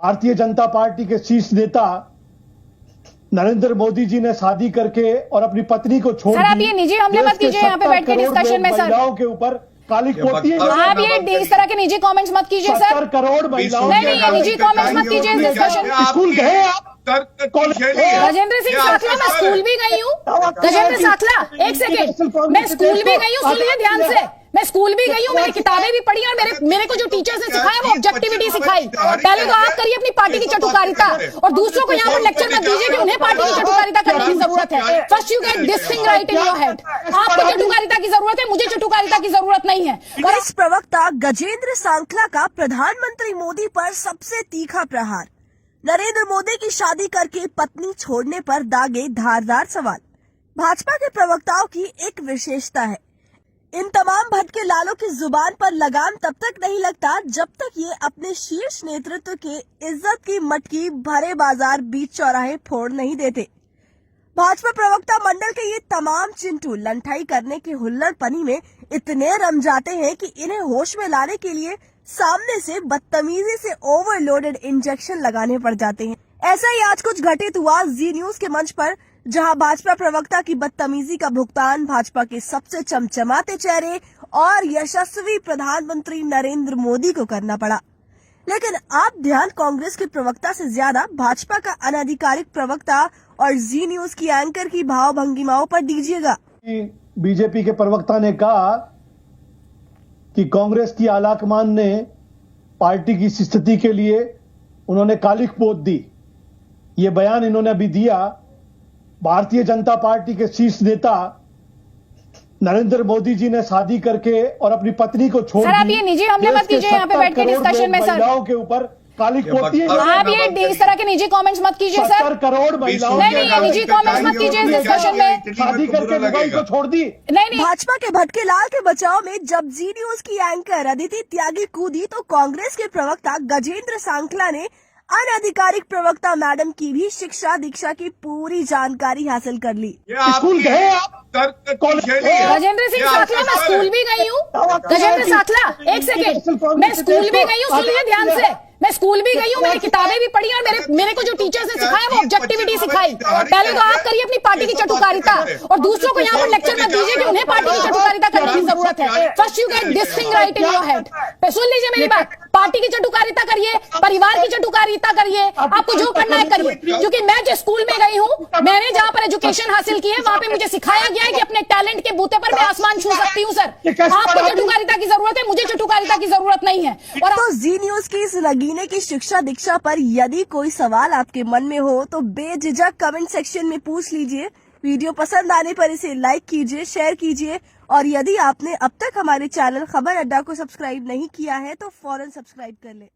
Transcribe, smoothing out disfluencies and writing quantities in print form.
Bharatiya Janata party के शीर्ष नेता नरेंद्र मोदी जी ने शादी करके और अपनी पत्नी को छोड़ सर आप ये निजी हमले मत कीजिए यहाँ पे बैठ के डिस्कशन में। सर महिलाओं के ऊपर काली पोती आप ये इस तरह के निजी कमेंट्स मत कीजिए सर। 70 करोड़ महिलाओं नहीं ये निजी कमेंट्स मत कीजिए इस डिस्कशन। स्कूल गए आप? गजेंद्र सिंह साथला मैं स्कूल भी गई हूँ। गजेंद्र साथला एक सेकेंड, मैं स्कूल भी गई हूँ, सुनिए ध्यान से। मैं स्कूल भी गई हूँ, मैंने किताबें भी पढ़ी और मेरे को जो टीचर्स ने सिखाया वो ऑब्जेक्टिविटी सिखाई। पहले तो आप करिए अपनी पार्टी की चटुकारिता और दूसरों को यहाँ पर लेक्चर मत दीजिए कि उन्हें पार्टी की चटुकारिता करने की जरूरत है। First you get this thing right in your head. आपको चटुकारिता की जरूरत है, मुझे चटुकारिता की जरूरत नहीं है। कांग्रेस प्रवक्ता गजेंद्र सांखला का प्रधानमंत्री मोदी पर सबसे तीखा प्रहार। नरेंद्र मोदी की शादी करके पत्नी छोड़ने पर दागे धारदार सवाल। भाजपा के प्रवक्ताओं की एक विशेषता है, इन तमाम भटके लालों की जुबान पर लगाम तब तक नहीं लगता जब तक ये अपने शीर्ष नेतृत्व के इज्जत की मटकी भरे बाजार बीच चौराहे फोड़ नहीं देते। भाजपा प्रवक्ता मंडल के ये तमाम चिंटू लंठाई करने की हुल्लड़पनी में इतने रम जाते हैं कि इन्हें होश में लाने के लिए सामने से बदतमीजी से ओवरलोडेड इंजेक्शन लगाने पड़ जाते हैं। ऐसा ही आज कुछ घटित हुआ जी न्यूज के मंच पर, जहां भाजपा प्रवक्ता की बदतमीजी का भुगतान भाजपा के सबसे चमचमाते चेहरे और यशस्वी प्रधानमंत्री नरेंद्र मोदी को करना पड़ा। लेकिन आप ध्यान कांग्रेस के प्रवक्ता से ज्यादा भाजपा का अनाधिकारिक प्रवक्ता और जी न्यूज की एंकर की भाव भंगिमाओं पर दीजिएगा। बीजेपी के प्रवक्ता ने कहा कि कांग्रेस की आलाकमान ने पार्टी की स्थिति के लिए उन्होंने कालिख पोत दी। ये बयान इन्होंने अभी दिया। भारतीय जनता पार्टी के शीर्ष नेता नरेंद्र मोदी जी ने शादी करके और अपनी पत्नी को छोड़ सर आप ये निजी हमले मत कीजिए यहाँ पे बैठ के डिस्कशन में। सर महिलाओं के ऊपर कालिख पोती है। आप ये इस तरह के निजी कमेंट्स मत कीजिए सर। 70 करोड़ महिलाओं नहीं ये निजी कमेंट्स मत कीजिए इस डिस्कशन में। शादी करके लुगाई को छोड़ दी। नहीं भाजपा के भटके लाल के बचाव में जब जी न्यूज की एंकर अदिति त्यागी कूदी तो कांग्रेस के प्रवक्ता गजेंद्र सांखला ने अनाधिकारिक प्रवक्ता मैडम की भी शिक्षा दीक्षा की पूरी जानकारी हासिल कर ली। स्कूल गए आप? गजेंद्र सिंह साथला मैं स्कूल भी गई हूँ। गजेंद्र साथला एक सेकेंड, मैं स्कूल भी गई हूँ, सुनिए ध्यान से। मैं स्कूल भी गई हूँ, मैंने किताबें भी पढ़ी और मेरे को जो टीचर्स ने सिखाया वो ऑब्जेक्टिविटी सिखाई। पहले तो आप करिए अपनी पार्टी की चटुकारिता और दूसरों को यहाँ पर लेक्चर मत दीजिए कि उन्हें पार्टी की चटुकारिता करने की जरूरत है। First you get this thing right in your head. सुन लीजिए मेरी बात, पार्टी की चटुकारिता करिए, परिवार की चटुकारिता करिए, आपको जो करना है करिए। क्योंकि मैं जिस स्कूल में गई हूँ, मैंने जहाँ पर एजुकेशन हासिल की है, वहाँ पे मुझे सिखाया गया है कि अपने टैलेंट के बूते पर मैं आसमान छू सकती हूँ। सर आपको चटुकारिता की जरूरत है, मुझे चटुकारिता की जरूरत नहीं है। और तो जी न्यूज की इस नगीने की शिक्षा दीक्षा पर यदि कोई सवाल आपके मन में हो तो बेझिझक कमेंट सेक्शन में पूछ लीजिए। वीडियो पसंद आने पर इसे लाइक कीजिए, शेयर कीजिए और यदि आपने अब तक हमारे चैनल खबर अड्डा को सब्सक्राइब नहीं किया है तो फौरन सब्सक्राइब कर ले।